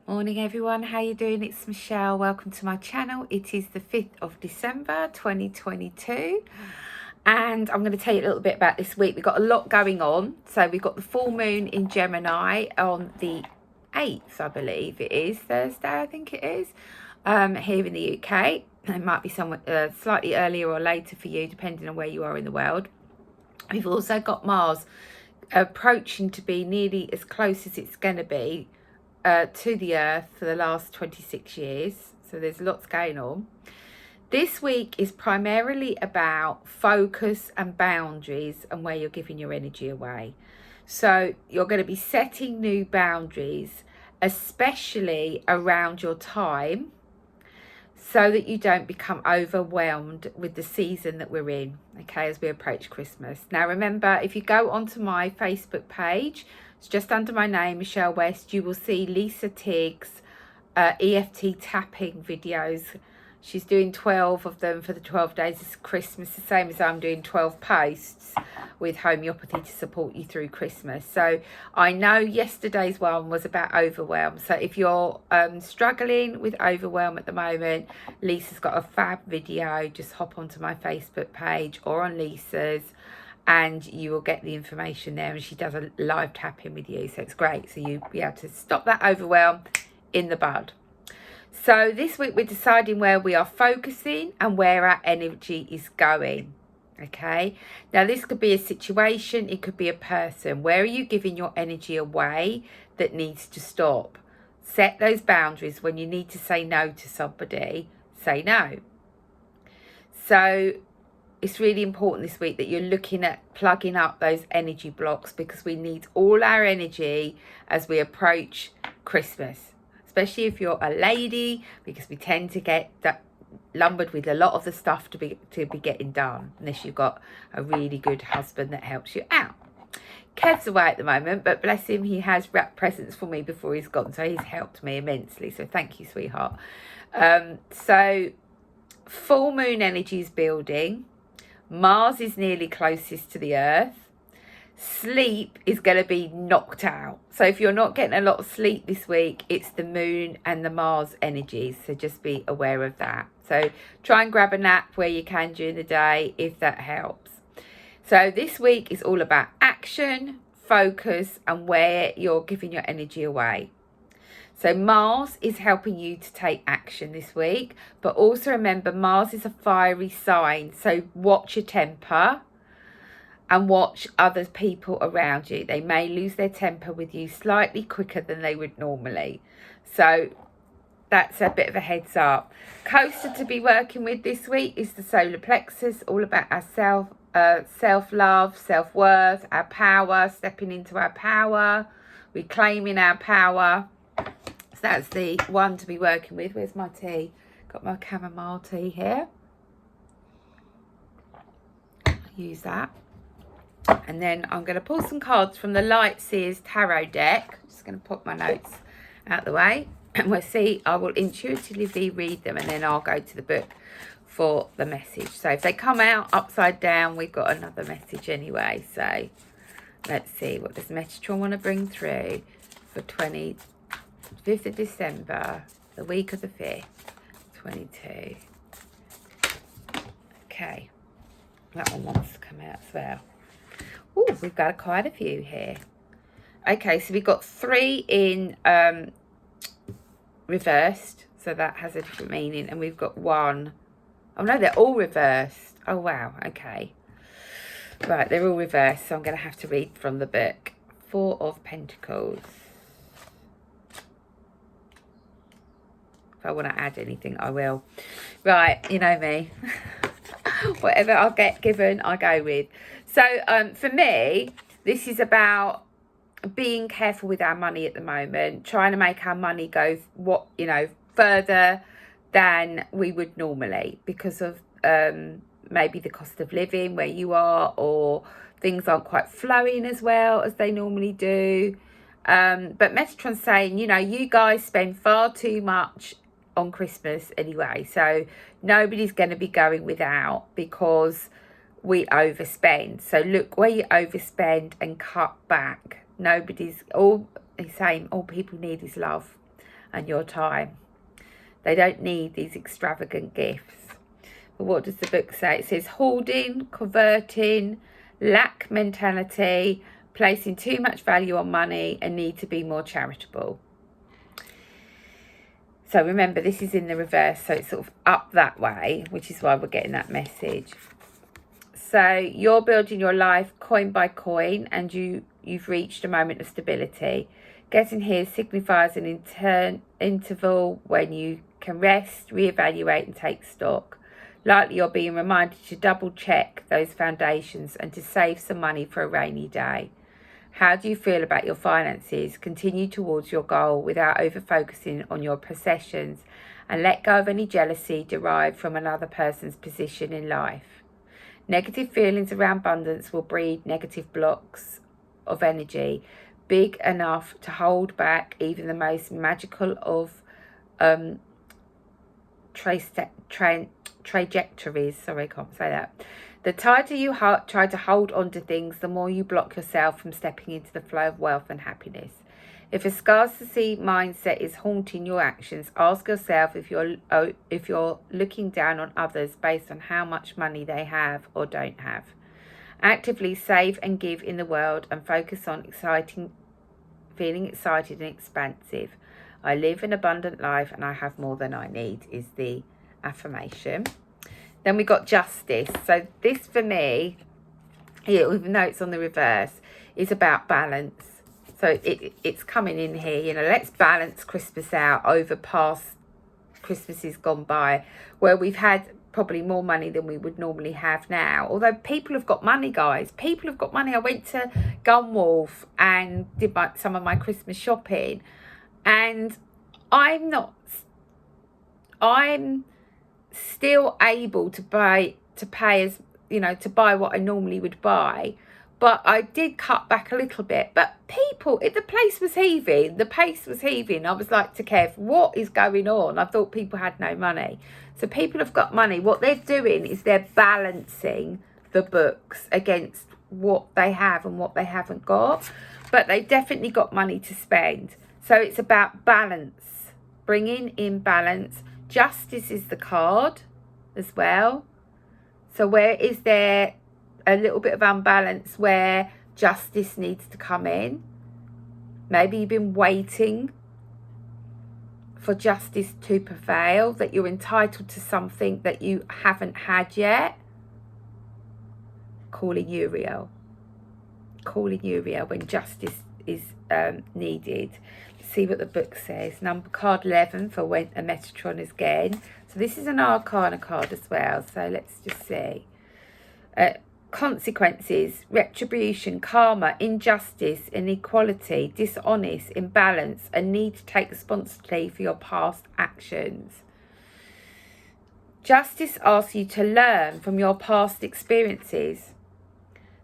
Morning everyone, how you doing? It's Michelle. Welcome to my channel. It is the 5th of December 2022 and I'm going to tell you a little bit about this week. We've got a lot going on. So we've got the full moon in Gemini on the 8th, I believe it is, Thursday I think it is, here in the UK. It might be somewhere slightly earlier or later for you depending on where you are in the world. We've also got Mars approaching to be nearly as close as it's going to be to the earth for the last 26 years. So there's lots going on. This week is primarily about focus and boundaries and where you're giving your energy away. So you're going to be setting new boundaries, especially around your time, so that you don't become overwhelmed with the season that we're in, okay, as we approach Christmas. Now remember, if you go onto my Facebook page, it's just under my name, Michelle West, you will see Lisa Tiggs EFT tapping videos. She's doing 12 of them for the 12 days of Christmas, the same as I'm doing 12 posts with homeopathy to support you through Christmas. So I know yesterday's one was about overwhelm. So if you're struggling with overwhelm at the moment, Lisa's got a fab video. Just hop onto my Facebook page or on Lisa's and you will get the information there, and she does a live tapping with you, so it's great. So you'll be able to stop that overwhelm in the bud. So this week we're deciding where we are focusing and where our energy is going. Okay, now this could be a situation, it could be a person. Where are you giving your energy away that needs to stop? Set those boundaries. When you need to say no to somebody, say no. So it's really important this week that you're looking at plugging up those energy blocks, because we need all our energy as we approach Christmas, especially if you're a lady, because we tend to get that lumbered with a lot of the stuff to be getting done, unless you've got a really good husband that helps you out. Kev's away at the moment, but bless him, he has wrapped presents for me before he's gone, so he's helped me immensely, so thank you, sweetheart. So full moon energy is building. Mars is nearly closest to the earth. Sleep is going to be knocked out. So if you're not getting a lot of sleep this week, it's the moon and the Mars energies. So just be aware of that. So try and grab a nap where you can during the day, if that helps. So this week is all about action, focus, and where you're giving your energy away. So Mars is helping you to take action this week, but also remember, Mars is a fiery sign. So watch your temper and watch other people around you. They may lose their temper with you slightly quicker than they would normally. So that's a bit of a heads up. Coaster to be working with this week is the Solar Plexus, all about our self-love, self-worth, our power, stepping into our power, reclaiming our power. So that's the one to be working with. Where's my tea? Got my chamomile tea here. I'll use that. And then I'm going to pull some cards from the Light Seers Tarot deck. I'm just going to put my notes out the way. And we'll see. I will intuitively read them, and then I'll go to the book for the message. So if they come out upside down, we've got another message anyway. So let's see. What does Metatron want to bring through for 5th of December, the week of the 5th, 22. Okay, that one wants to come out as well. Oh, we've got quite a few here. Okay, so we've got 3 in reversed, so that has a different meaning, and we've got 1. Oh no, they're all reversed. Oh wow, okay. Right, they're all reversed, so I'm going to have to read from the book. 4 of Pentacles. If I want to add anything, I will. Right, you know me. Whatever I'll get given, I go with. So for me, this is about being careful with our money at the moment, trying to make our money go further than we would normally, because of maybe the cost of living where you are, or things aren't quite flowing as well as they normally do. But Metatron's saying, you guys spend far too much on Christmas anyway, so nobody's going to be going without because we overspend. So look where you overspend and cut back. He's saying all people need is love, and your time. They don't need these extravagant gifts. But what does the book say? It says hoarding, converting, lack mentality, placing too much value on money, and need to be more charitable. So remember, this is in the reverse, so it's sort of up that way, which is why we're getting that message. So you're building your life coin by coin, and you've reached a moment of stability. Getting here signifies an interval when you can rest, reevaluate and take stock. Likely you're being reminded to double check those foundations and to save some money for a rainy day. How do you feel about your finances? Continue towards your goal without over-focusing on your possessions, and let go of any jealousy derived from another person's position in life. Negative feelings around abundance will breed negative blocks of energy, big enough to hold back even the most magical of trajectories. Sorry, I can't say that. The tighter you try to hold on to things, the more you block yourself from stepping into the flow of wealth and happiness. If a scarcity mindset is haunting your actions, ask yourself if you're looking down on others based on how much money they have or don't have. Actively save and give in the world, and focus on feeling excited and expansive. I live an abundant life and I have more than I need is the affirmation. Then we got justice. So this for me, even though it's on the reverse, is about balance. So it's coming in here, you know, let's balance Christmas out over past Christmases gone by, where we've had probably more money than we would normally have now. Although people have got money, guys. People have got money. I went to Gunwolf and did some of my Christmas shopping, and I'm still able to pay as, you know, to buy what I normally would buy, but I did cut back a little bit. But people, the place was heaving, the pace was heaving. I was like to Kev, what is going on? I thought people had no money. So people have got money. What they're doing is they're balancing the books against what they have and what they haven't got, but they definitely got money to spend. So it's about balance, bringing in balance. Justice is the card as well. So where is there a little bit of unbalance where justice needs to come in? Maybe you've been waiting for justice to prevail, that you're entitled to something that you haven't had yet. Calling Uriel when justice is needed. See what the book says. Number card 11 for when a Metatron is again. So this is an Arcana card as well. So let's just see. Consequences, retribution, karma, injustice, inequality, dishonest, imbalance, a need to take responsibility for your past actions. Justice asks you to learn from your past experiences,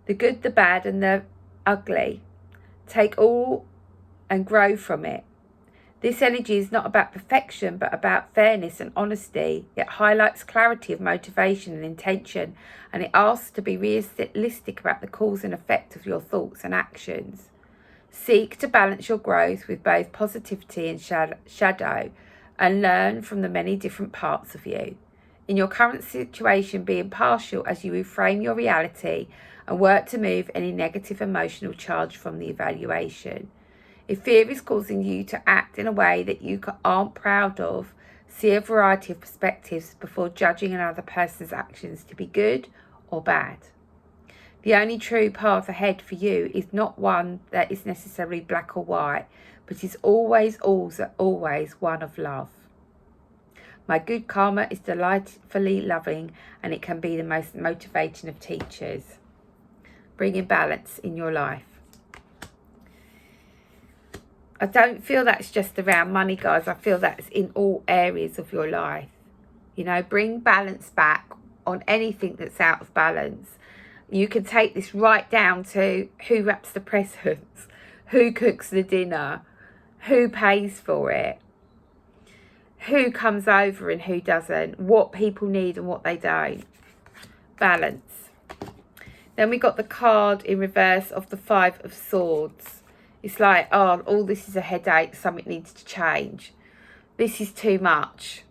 the good, the bad, and the ugly. Take all and grow from it. This energy is not about perfection, but about fairness and honesty. It highlights clarity of motivation and intention, and it asks to be realistic about the cause and effect of your thoughts and actions. Seek to balance your growth with both positivity and shadow, and learn from the many different parts of you. In your current situation, be impartial as you reframe your reality and work to move any negative emotional charge from the evaluation. If fear is causing you to act in a way that you aren't proud of, see a variety of perspectives before judging another person's actions to be good or bad. The only true path ahead for you is not one that is necessarily black or white, but is always one of love. My good karma is delightfully loving, and it can be the most motivating of teachers. Bringing balance in your life. I don't feel that's just around money, guys. I feel that's in all areas of your life. You know, bring balance back on anything that's out of balance. You can take this right down to who wraps the presents, who cooks the dinner, who pays for it, who comes over and who doesn't, what people need and what they don't. Balance. Then we got the card in reverse of the Five of Swords. It's like, oh, all this is a headache, something needs to change. this is too much.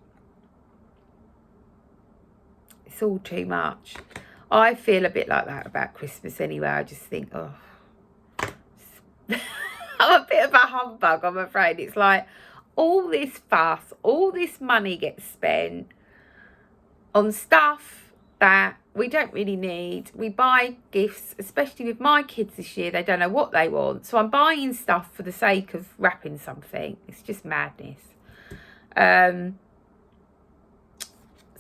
It's all too much. I feel a bit like that about Christmas anyway. I just think, oh, I'm a bit of a humbug, I'm afraid. It's like all this fuss, all this money gets spent on stuff that we don't really need. We buy gifts, especially with my kids this year. They don't know what they want. So I'm buying stuff for the sake of wrapping something. It's just madness.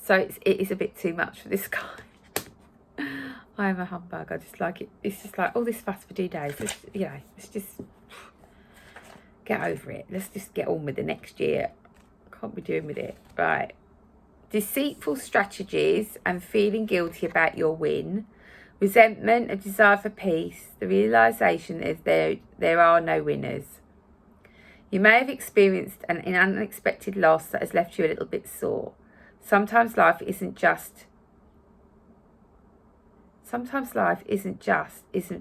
So it is a bit too much for this guy. I am a humbug. I just like it. It's just like all this fuss for 2 days. Let's just get over it. Let's just get on with the next year. Can't be doing with it. Right. Deceitful strategies and feeling guilty about your win. Resentment, a desire for peace. The realisation that there are no winners. You may have experienced an unexpected loss that has left you a little bit sore. Sometimes life isn't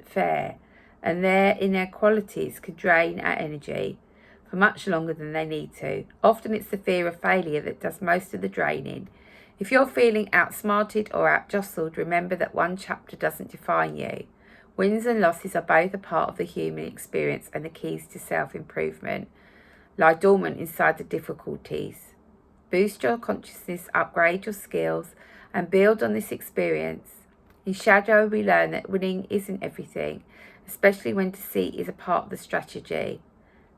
fair, and their inequalities could drain our energy for much longer than they need to. Often it's the fear of failure that does most of the draining. If you're feeling outsmarted or outjostled, remember that one chapter doesn't define you. Wins and losses are both a part of the human experience, and the keys to self-improvement lie dormant inside the difficulties. Boost your consciousness, upgrade your skills, and build on this experience. In shadow, we learn that winning isn't everything, especially when deceit is a part of the strategy.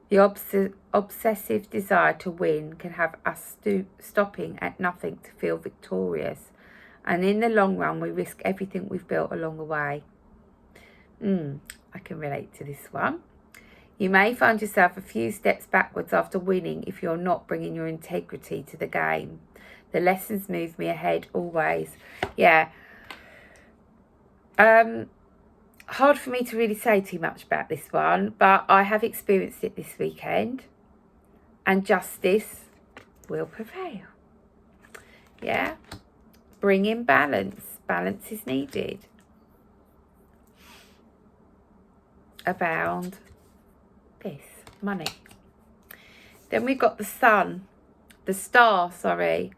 The obsessive desire to win can have us stopping at nothing to feel victorious, and in the long run, we risk everything we've built along the way. I can relate to this one. You may find yourself a few steps backwards after winning if you're not bringing your integrity to the game. The lessons move me ahead always. Yeah. Hard for me to really say too much about this one, but I have experienced it this weekend, and justice will prevail. Yeah. Bring in balance. Balance is needed. Abound. This money. Then we've got the star, sorry.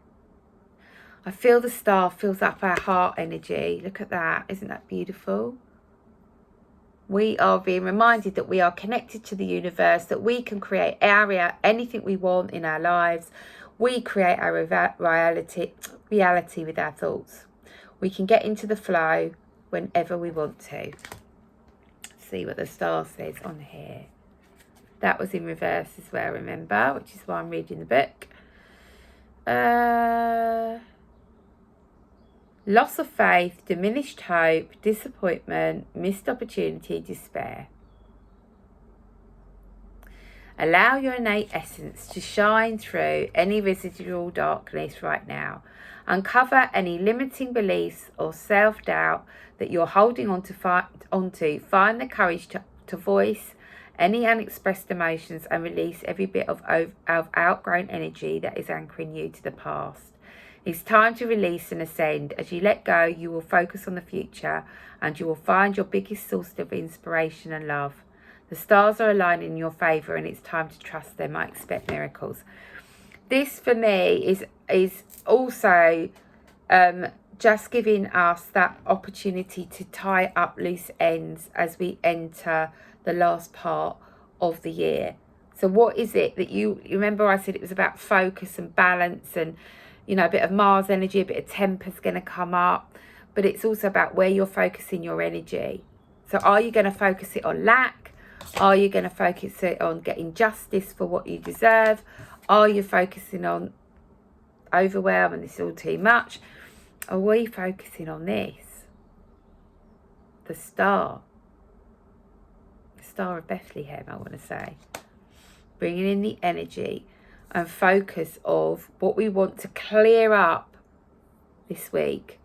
I feel the star fills up our heart energy. Look at that. Isn't that beautiful? We are being reminded that we are connected to the universe, that we can create anything we want in our lives. We create our reality with our thoughts. We can get into the flow whenever we want to. See what the star says on here. That was in reverse as well, remember, which is why I'm reading the book. Loss of faith, diminished hope, disappointment, missed opportunity, despair. Allow your innate essence to shine through any residual darkness right now. Uncover any limiting beliefs or self-doubt that you're holding on to. Find the courage to voice any unexpressed emotions and release every bit of outgrown energy that is anchoring you to the past. It's time to release and ascend. As you let go, you will focus on the future, and you will find your biggest source of inspiration and love. The stars are aligning in your favour, and it's time to trust them. I expect miracles. This for me is also just giving us that opportunity to tie up loose ends as we enter the last part of the year. So what is it that you remember? I said it was about focus and balance, and a bit of Mars energy, a bit of temper's going to come up, but it's also about where you're focusing your energy. So are you going to focus it on lack? Are you going to focus it on getting justice for what you deserve? Are you focusing on overwhelm and this is all too much? Or are you focusing on this? The star of Bethlehem, I want to say. Bringing in the energy and focus of what we want to clear up this week.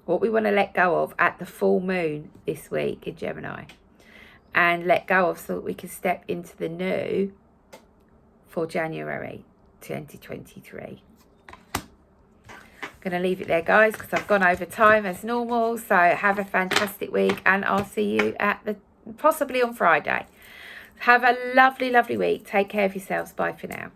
What we want to let go of at the full moon this week in Gemini. And let go of so that we can step into the new for January 2023. Going to leave it there, guys, because I've gone over time as normal. So have a fantastic week, and I'll see you at possibly on Friday. Have a lovely, lovely week. Take care of yourselves. Bye for now.